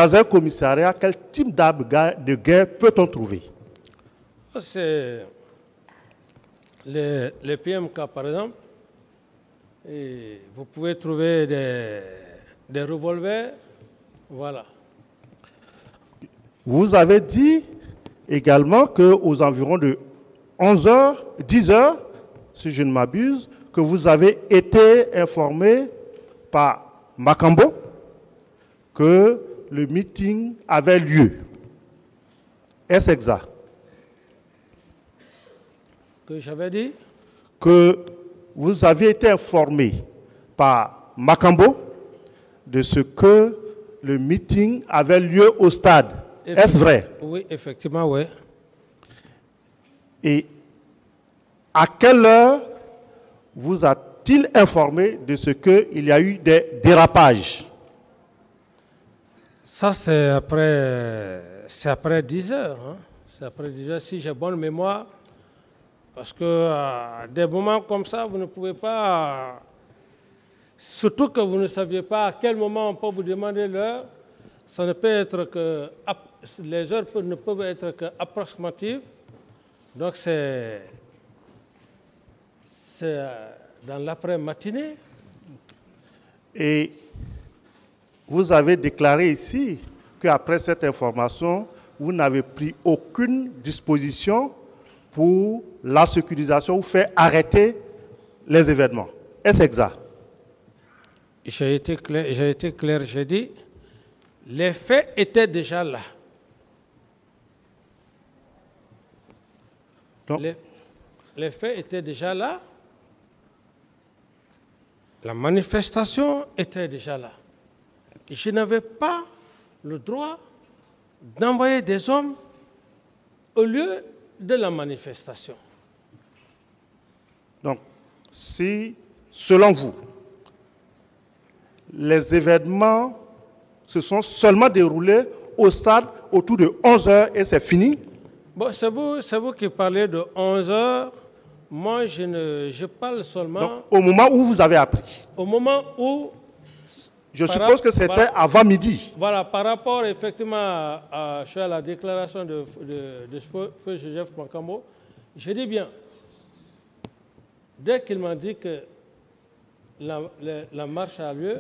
dans un commissariat, quel type d'arme de guerre peut-on trouver? C'est les PMK, par exemple. Et vous pouvez trouver des revolvers. Voilà. Vous avez dit également qu'aux environs de 11 heures, 10 heures, si je ne m'abuse, que vous avez été informé par Makambo que le meeting avait lieu. Est-ce exact? Que j'avais dit? Que vous aviez été informé par Makambo de ce que le meeting avait lieu au stade. Est-ce vrai? Oui, effectivement, oui. Et à quelle heure vous a-t-il informé de ce qu'il y a eu des dérapages? Ça, c'est après 10 heures. Hein. C'est après 10 heures, si j'ai bonne mémoire. Parce que à des moments comme ça, vous ne pouvez pas... Surtout que vous ne saviez pas à quel moment on peut vous demander l'heure. Ça ne peut être que... Les heures ne peuvent être qu'approximatives. Donc c'est dans l'après-matinée. Et vous avez déclaré ici qu'après cette information, vous n'avez pris aucune disposition pour la sécurisation ou faire arrêter les événements. Est-ce exact? J'ai été clair, j'ai dit, les faits étaient déjà là. Donc, les faits étaient déjà là. La manifestation était déjà là. Et je n'avais pas le droit d'envoyer des hommes au lieu de la manifestation. Donc, si, selon vous, les événements se sont seulement déroulés au stade autour de 11 heures et c'est fini? Bon, c'est vous qui parlez de 11 heures. Moi, je parle seulement... Donc, au moment où vous avez appris? Au moment où... Je suppose que c'était avant midi. Voilà, par rapport effectivement à la déclaration de Feu Joseph Makambo, je dis bien, dès qu'il m'a dit que la marche a lieu,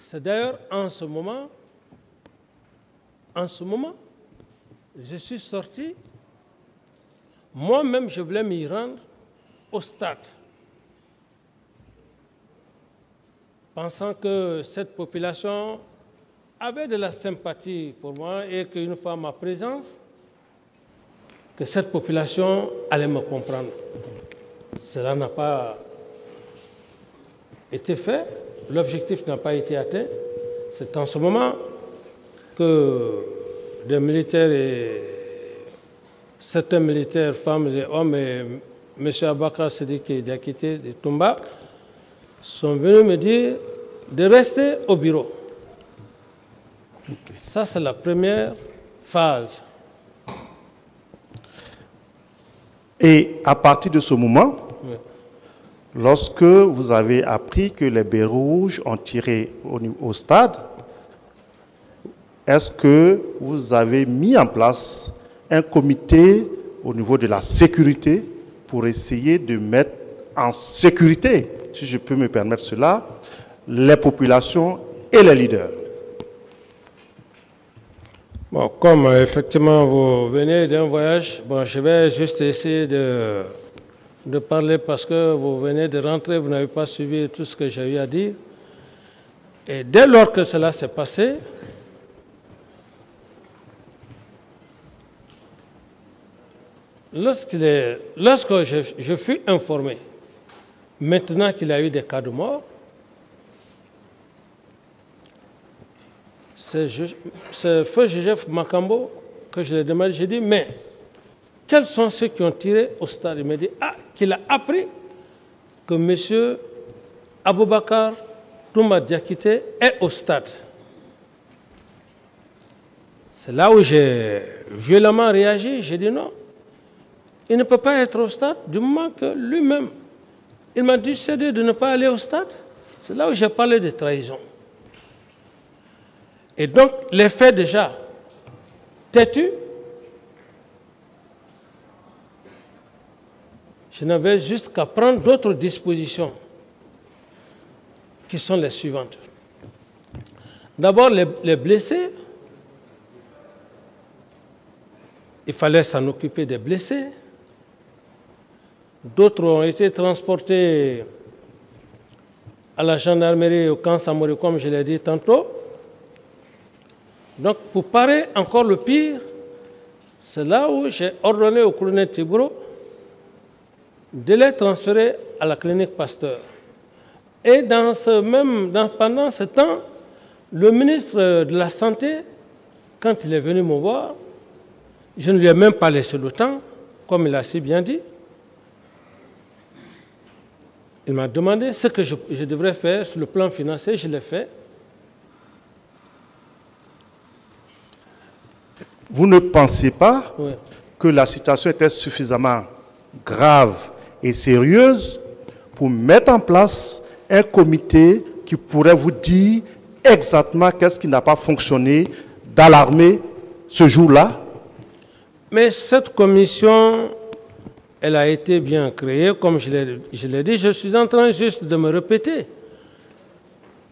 c'est d'ailleurs en ce moment, je suis sorti, moi-même je voulais m'y rendre au stade, pensant que cette population avait de la sympathie pour moi et qu'une fois ma présence, que cette population allait me comprendre. Cela n'a pas été fait, l'objectif n'a pas été atteint. C'est en ce moment que des militaires et certains militaires, femmes et hommes, et M. Abakar Sidiki Diakité de Toumba, sont venus me dire de rester au bureau. Ça, c'est la première phase. Et à partir de ce moment, Oui. lorsque vous avez appris que les bérets rouges ont tiré au stade, est-ce que vous avez mis en place un comité au niveau de la sécurité pour essayer de mettre en sécurité, si je peux me permettre cela, les populations et les leaders? Bon, comme effectivement vous venez d'un voyage, bon, je vais juste essayer de parler parce que vous venez de rentrer, vous n'avez pas suivi tout ce que j'ai eu à dire. Et dès lors que cela s'est passé, lorsque je fus informé, maintenant qu'il y a eu des cas de mort, c'est Feu Joseph Makambo que je lui ai demandé, j'ai dit, mais quels sont ceux qui ont tiré au stade? Il m'a dit, qu'il a appris que M. Aboubakar Toumba Diakité est au stade. C'est là où j'ai violemment réagi, j'ai dit non, il ne peut pas être au stade du moment que lui-même, il m'a décidé de ne pas aller au stade. C'est là où j'ai parlé de trahison. Et donc, les faits déjà têtus, je n'avais juste qu'à prendre d'autres dispositions qui sont les suivantes. D'abord, les blessés, il fallait s'en occuper des blessés. D'autres ont été transportés à la gendarmerie au camp Samori, comme je l'ai dit tantôt. Donc, pour parer encore le pire, c'est là où j'ai ordonné au colonel Tiburo de les transférer à la clinique Pasteur. Et pendant ce temps, le ministre de la Santé, quand il est venu me voir, je ne lui ai même pas laissé le temps, comme il a si bien dit. Il m'a demandé ce que je devrais faire sur le plan financier, je l'ai fait. Vous ne pensez pas Oui. que la situation était suffisamment grave et sérieuse pour mettre en place un comité qui pourrait vous dire exactement qu'est-ce qui n'a pas fonctionné dans l'armée ce jour-là? Mais cette commission, elle a été bien créée, comme je l'ai dit, je suis en train juste de me répéter.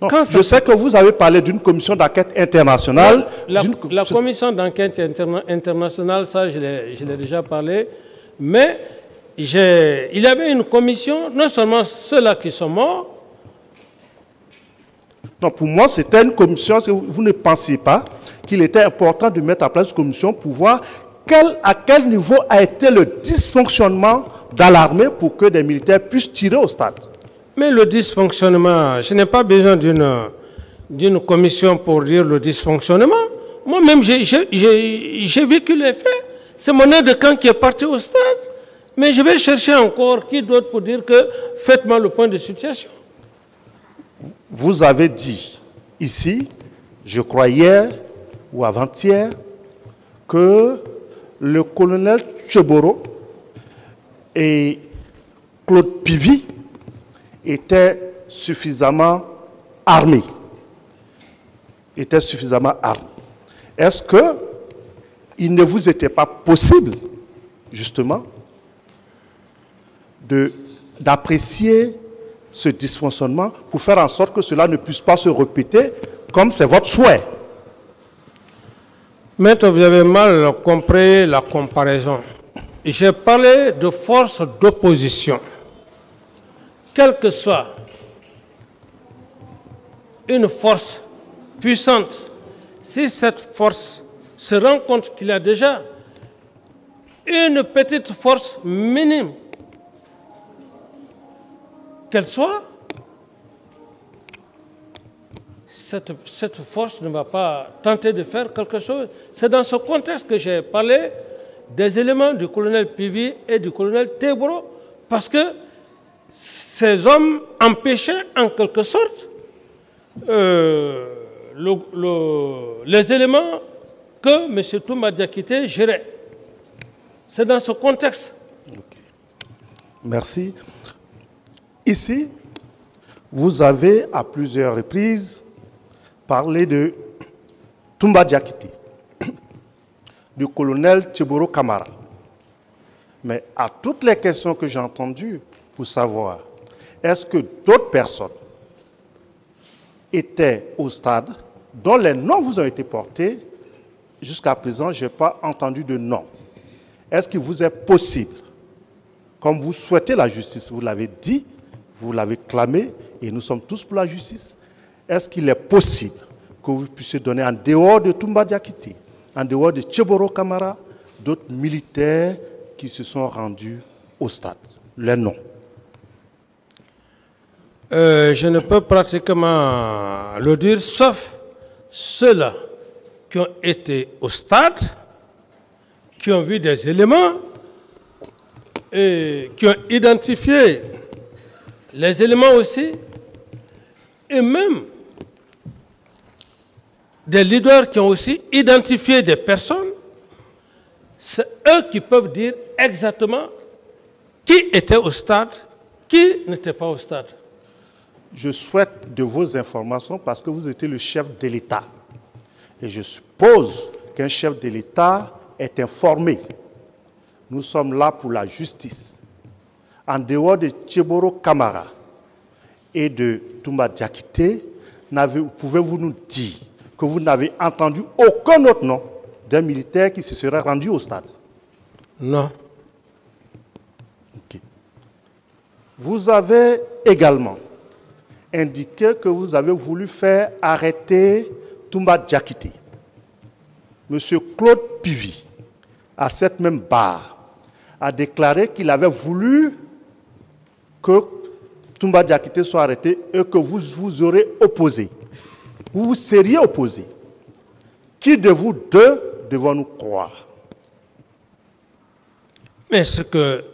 Non, je sais que vous avez parlé d'une commission d'enquête internationale. La commission d'enquête internationale, ça je l'ai déjà parlé, mais il y avait une commission, non seulement ceux-là qui sont morts. Non, pour moi, c'était une commission, vous ne pensez pas qu'il était important de mettre en place une commission pour voir à quel niveau a été le dysfonctionnement dans l'armée pour que des militaires puissent tirer au stade. Mais le dysfonctionnement, je n'ai pas besoin d'une commission pour dire le dysfonctionnement. Moi-même, j'ai vécu les faits. C'est mon aide de camp qui est parti au stade. Mais je vais chercher encore qui d'autre pour dire que faites-moi le point de situation. Vous avez dit ici, je crois hier ou avant-hier, que le colonel Tcheboro et Claude Pivy étaient suffisamment armés. Est-ce qu'il ne vous était pas possible, justement, d'apprécier ce dysfonctionnement pour faire en sorte que cela ne puisse pas se répéter comme c'est votre souhait? Maître, vous avez mal compris la comparaison. J'ai parlé de force d'opposition. Quelle que soit une force puissante, si cette force se rend compte qu'il y a déjà une petite force minime, qu'elle soit, cette force ne va pas tenter de faire quelque chose. C'est dans ce contexte que j'ai parlé des éléments du colonel Pivy et du colonel Tebro, parce que ces hommes empêchaient en quelque sorte les éléments que M. Toumba Diakité gérait. C'est dans ce contexte. Okay. Merci. Ici, vous avez à plusieurs reprises parlé de Toumba Diakité, du colonel Tcheboro Kamara. Mais à toutes les questions que j'ai entendues pour savoir, est-ce que d'autres personnes étaient au stade dont les noms vous ont été portés? Jusqu'à présent, je n'ai pas entendu de nom. Est-ce qu'il vous est possible, comme vous souhaitez la justice, vous l'avez dit, vous l'avez clamé, et nous sommes tous pour la justice, est-ce qu'il est possible que vous puissiez donner en dehors de Toumba Diakité, en dehors de Tcheboro Kamara, d'autres militaires qui se sont rendus au stade? Les noms. Je ne peux pratiquement le dire, sauf ceux-là qui ont été au stade, qui ont vu des éléments et qui ont identifié les éléments aussi, et même des leaders qui ont aussi identifié des personnes. C'est eux qui peuvent dire exactement qui était au stade, qui n'était pas au stade. Je souhaite de vos informations parce que vous étiez le chef de l'État. Et je suppose qu'un chef de l'État est informé. Nous sommes là pour la justice. En dehors de Tcheboro Kamara et de Toumba Diakité, pouvez-vous nous dire que vous n'avez entendu aucun autre nom d'un militaire qui se serait rendu au stade? Non. Okay. Vous avez également indiqué que vous avez voulu faire arrêter Toumba Diakité. Monsieur Claude Pivy, à cette même barre, a déclaré qu'il avait voulu que Toumba Diakité soit arrêté et que vous vous aurez opposé. Vous vous seriez opposé. Qui de vous deux devons-nous croire? Mais ce que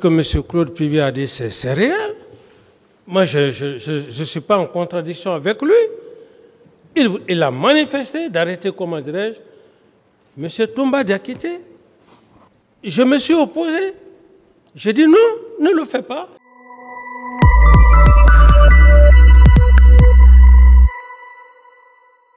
M. Claude Pivy a dit, c'est réel. Moi, je ne suis pas en contradiction avec lui. Il a manifesté d'arrêter, comment dirais-je, M. Toumba Diakité. Je me suis opposé. J'ai dit non, ne le fais pas.